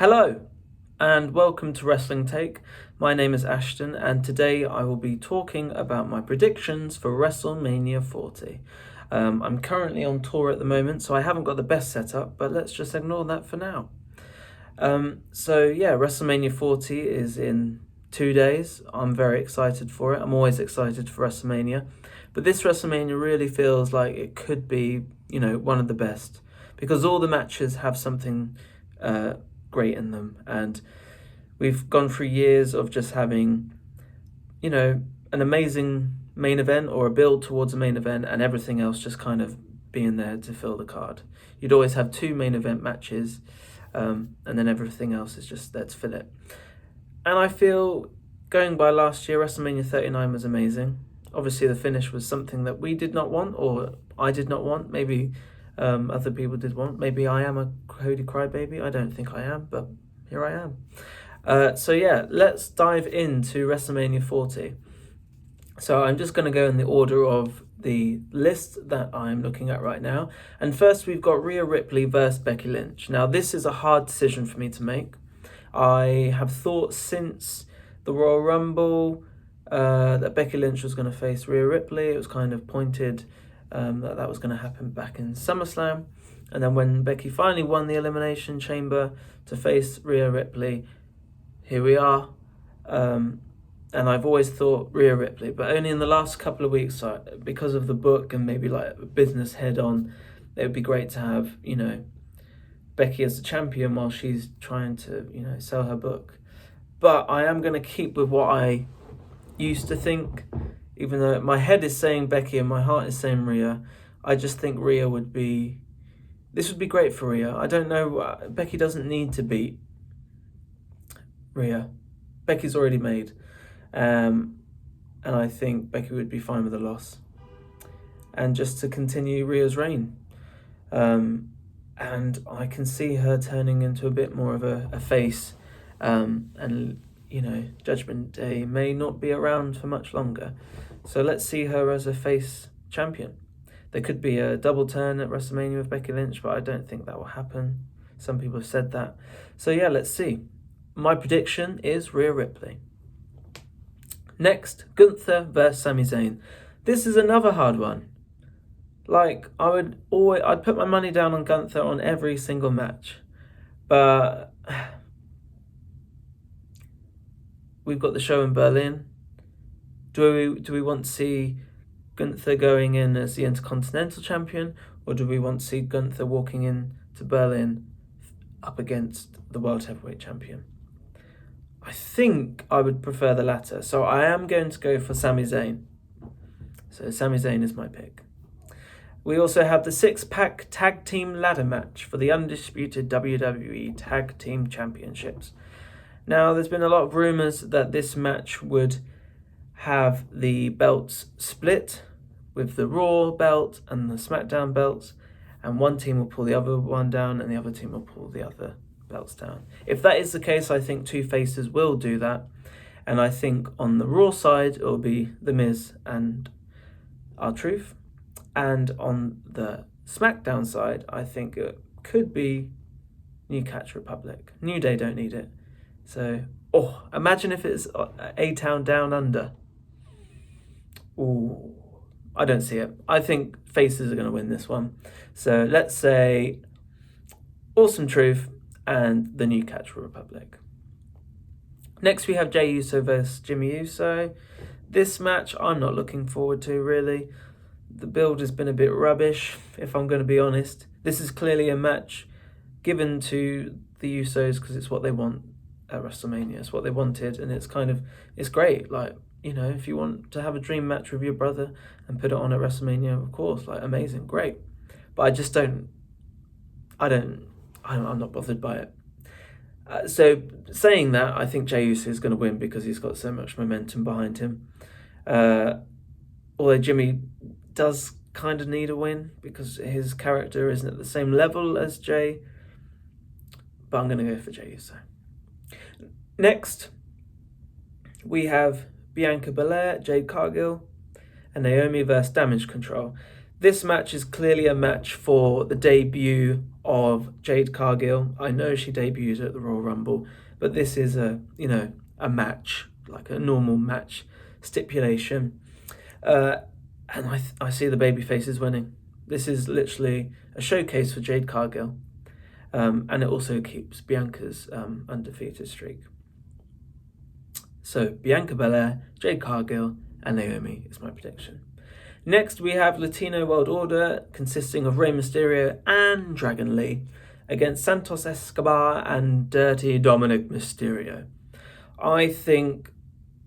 Hello and welcome to Wrestling Take. My name is Ashton and today I will be talking about my predictions for WrestleMania 40. I'm currently on tour at the moment, so I haven't got the best setup, but let's just ignore that for now. WrestleMania 40 is in 2 days. I'm very excited for it. I'm always excited for WrestleMania, but this WrestleMania really feels like it could be, one of the best because all the matches have something great in them, and we've gone through years of just having an amazing main event or a build towards a main event and everything else just kind of being there to fill the card. You'd always have 2 main event matches, and then everything else is just there to fill it. And I feel, going by last year, WrestleMania 39 was amazing. Obviously the finish was something that we did not want, or I did not want. Maybe other people did want. Maybe I am a Cody crybaby. I don't think I am, but here I am. Let's dive into WrestleMania 40. So I'm just going to go in the order of the list that I'm looking at right now. And first we've got Rhea Ripley versus Becky Lynch. Now this is a hard decision for me to make. I have thought since the Royal Rumble that Becky Lynch was going to face Rhea Ripley. It was kind of pointed that was going to happen back in SummerSlam. And then when Becky finally won the Elimination Chamber to face Rhea Ripley, here we are. And I've always thought Rhea Ripley, but only in the last couple of weeks, because of the book and maybe like a business head on, it would be great to have, Becky as the champion while she's trying to, sell her book. But I am going to keep with what I used to think. Even though my head is saying Becky and my heart is saying Rhea, I just think Rhea this would be great for Rhea. I don't know, Becky doesn't need to beat Rhea. Becky's already made. And I think Becky would be fine with a loss. And just to continue Rhea's reign. And I can see her turning into a bit more of a face. Judgment Day may not be around for much longer. So let's see her as a face champion. There could be a double turn at WrestleMania with Becky Lynch, but I don't think that will happen. Some people have said that. So yeah, let's see. My prediction is Rhea Ripley. Next, Gunther versus Sami Zayn. This is another hard one. I'd put my money down on Gunther on every single match. But we've got the show in Berlin. Do we want to see Gunther going in as the Intercontinental Champion, or do we want to see Gunther walking in to Berlin up against the World Heavyweight Champion? I think I would prefer the latter, so I am going to go for Sami Zayn. So Sami Zayn is my pick. We also have the 6-pack tag team ladder match for the undisputed WWE Tag Team Championships. Now, there's been a lot of rumours that this match would have the belts split with the Raw belt and the SmackDown belts, and one team will pull the other one down and the other team will pull the other belts down. If that is the case, I think two faces will do that, and I think on the Raw side it will be The Miz and R-Truth, and on the SmackDown side I think it could be New Catch Republic. New Day don't need it. So, imagine if it's A-Town Down Under. Ooh, I don't see it. I think faces are going to win this one. So let's say Awesome Truth and the New Catch Republic. Next we have Jey Uso versus Jimmy Uso. This match I'm not looking forward to, really. The build has been a bit rubbish, if I'm going to be honest. This is clearly a match given to the Usos because it's what they want at WrestleMania. It's what they wanted, and it's great. If you want to have a dream match with your brother and put it on at WrestleMania, of course, amazing, great. But I'm not bothered by it. So saying that, I think Jey Uso is going to win because he's got so much momentum behind him. Although Jimmy does kind of need a win because his character isn't at the same level as Jey. But I'm going to go for Jey Uso. Next, we have Bianca Belair, Jade Cargill, and Naomi versus Damage Control. This match is clearly a match for the debut of Jade Cargill. I know she debuted at the Royal Rumble, but this is a match, like a normal match stipulation. And I see the baby faces winning. This is literally a showcase for Jade Cargill. And it also keeps Bianca's undefeated streak. So Bianca Belair, Jade Cargill, and Naomi is my prediction. Next, we have Latino World Order, consisting of Rey Mysterio and Dragon Lee, against Santos Escobar and Dirty Dominic Mysterio. I think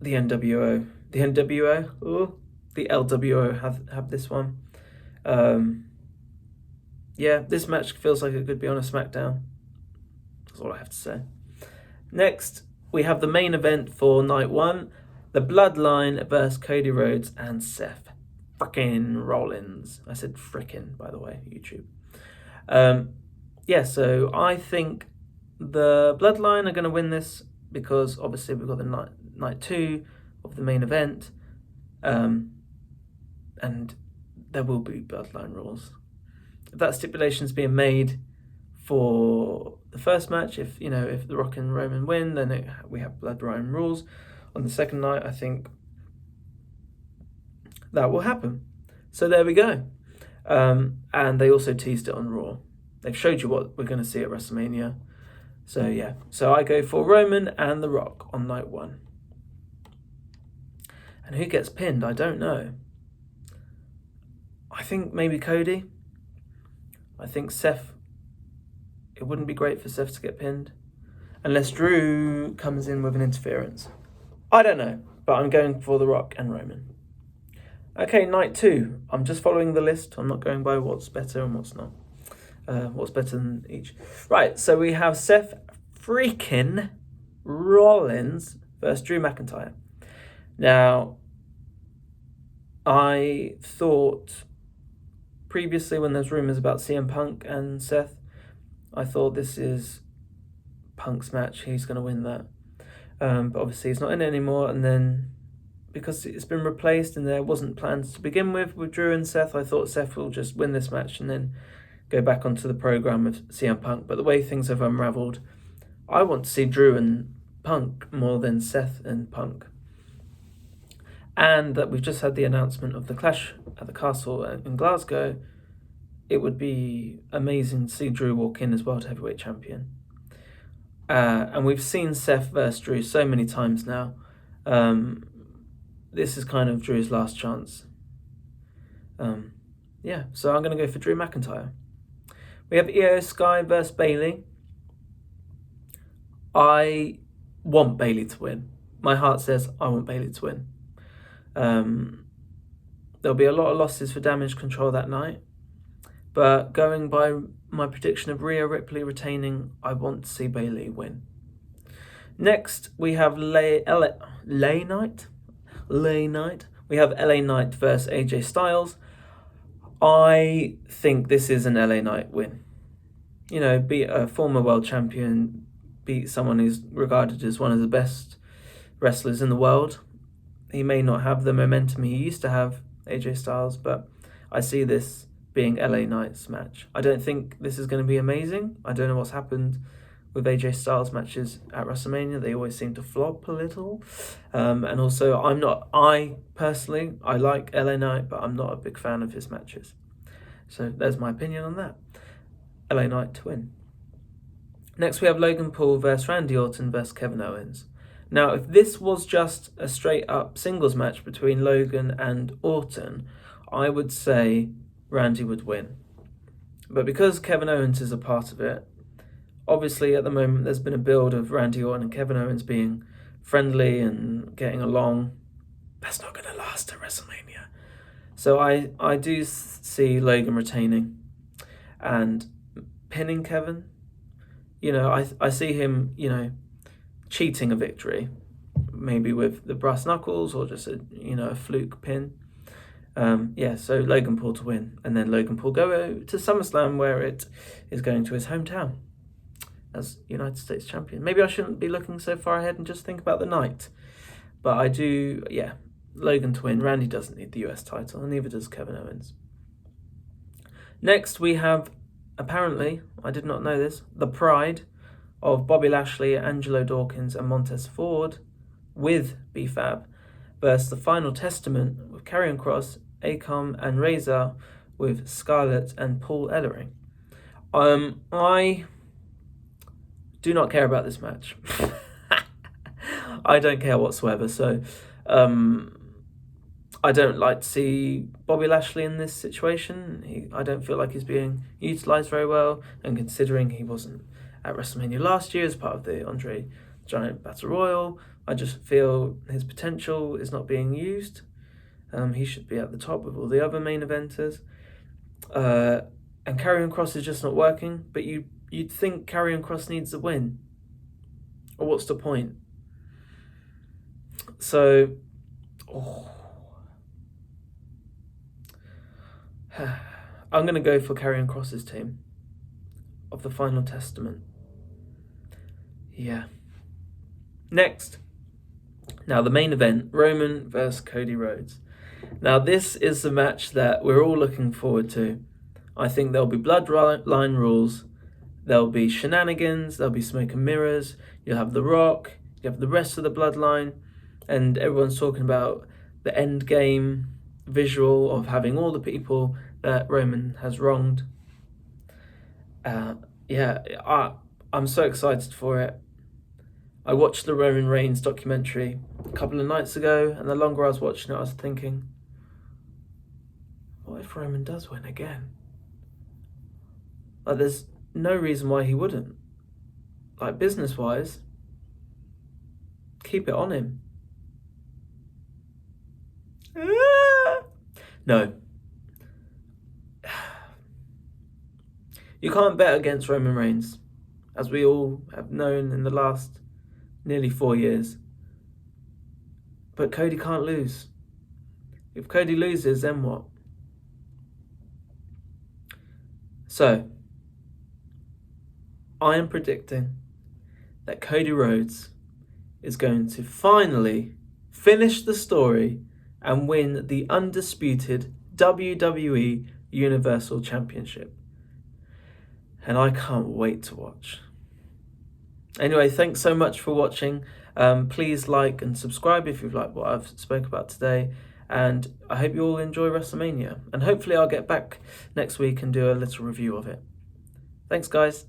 the LWO have this one. This match feels like it could be on a SmackDown. That's all I have to say. Next, we have the main event for night 1, the Bloodline versus Cody Rhodes and Seth frickin' Rollins. I said frickin', by the way, YouTube. So I think the Bloodline are going to win this because obviously we've got the night 2 of the main event, and there will be Bloodline rules. If that stipulation's being made for the first match, if The Rock and Roman win, then we have Bloodline rules. On the second night, I think that will happen. So there we go. And they also teased it on Raw. They've showed you what we're going to see at WrestleMania. So yeah. So I go for Roman and The Rock on night 1. And who gets pinned? I don't know. I think maybe Cody. I think Seth. It wouldn't be great for Seth to get pinned. Unless Drew comes in with an interference. I don't know. But I'm going for The Rock and Roman. Okay, night 2. I'm just following the list. I'm not going by what's better and what's not. What's better than each. Right, so we have Seth freaking Rollins versus Drew McIntyre. Now, I thought previously when there's rumours about CM Punk and Seth, I thought this is Punk's match. He's going to win that. But obviously he's not in it anymore, and then because it's been replaced and there wasn't plans to begin with Drew and Seth, I thought Seth will just win this match and then go back onto the program of CM Punk. But the way things have unraveled, I want to see Drew and Punk more than Seth and Punk. And that we've just had the announcement of the Clash at the Castle in Glasgow. It would be amazing to see Drew walk in as World Heavyweight Champion. And we've seen Seth versus Drew so many times now. This is kind of Drew's last chance. So I'm going to go for Drew McIntyre. We have Io Sky versus Bayley. I want Bayley to win. My heart says I want Bayley to win. There'll be a lot of losses for Damage Control that night. But going by my prediction of Rhea Ripley retaining, I want to see Bayley win. Next, we have LA Knight. We have LA Knight versus AJ Styles. I think this is an LA Knight win. Beat a former world champion, beat someone who's regarded as one of the best wrestlers in the world. He may not have the momentum he used to have, AJ Styles, but I see this being LA Knight's match. I don't think this is going to be amazing. I don't know what's happened with AJ Styles matches at WrestleMania. They always seem to flop a little. And also, I personally like LA Knight, but I'm not a big fan of his matches. So there's my opinion on that. LA Knight to win. Next, we have Logan Paul versus Randy Orton versus Kevin Owens. Now, if this was just a straight-up singles match between Logan and Orton, I would say Randy would win. But because Kevin Owens is a part of it, obviously at the moment there's been a build of Randy Orton and Kevin Owens being friendly and getting along. That's not going to last at WrestleMania. So I do see Logan retaining and pinning Kevin. I see him, cheating a victory, maybe with the brass knuckles or just a fluke pin. So Logan Paul to win, and then Logan Paul go to SummerSlam, where it is going to his hometown as United States champion. Maybe I shouldn't be looking so far ahead and just think about the night, but I do. Logan to win. Randy doesn't need the US title, and neither does Kevin Owens. Next, we have apparently, I did not know this, the pride of Bobby Lashley, Angelo Dawkins and Montez Ford with B-Fab versus the Final Testament with Karrion Kross, Akam and Razor with Scarlett and Paul Ellering. I do not care about this match. I don't care whatsoever. So I don't like to see Bobby Lashley in this situation. I don't feel like he's being utilised very well, and considering he wasn't at WrestleMania last year as part of the Andre Giant Battle Royal, I just feel his potential is not being used. He should be at the top with all the other main eventers. And Karrion Kross is just not working, but you'd think Karrion Kross needs a win. Or what's the point? So, I'm going to go for Karrion Kross's team of the Final Testament. Yeah. Next. Now, the main event, Roman versus Cody Rhodes. Now, this is the match that we're all looking forward to. I think there'll be bloodline rules, there'll be shenanigans, there'll be smoke and mirrors, you'll have The Rock, you have the rest of the bloodline, and everyone's talking about the end game visual of having all the people that Roman has wronged. I'm so excited for it. I watched the Roman Reigns documentary a couple of nights ago, and the longer I was watching it, I was thinking, what if Roman does win again? Like, there's no reason why he wouldn't. Like, business-wise, keep it on him. No. You can't bet against Roman Reigns, as we all have known in the last nearly 4 years. But Cody can't lose. If Cody loses, then what? So, I am predicting that Cody Rhodes is going to finally finish the story and win the undisputed WWE Universal Championship. And I can't wait to watch. Anyway, thanks so much for watching. Please like and subscribe if you've liked what I've spoke about today. And I hope you all enjoy WrestleMania. And hopefully I'll get back next week and do a little review of it. Thanks, guys.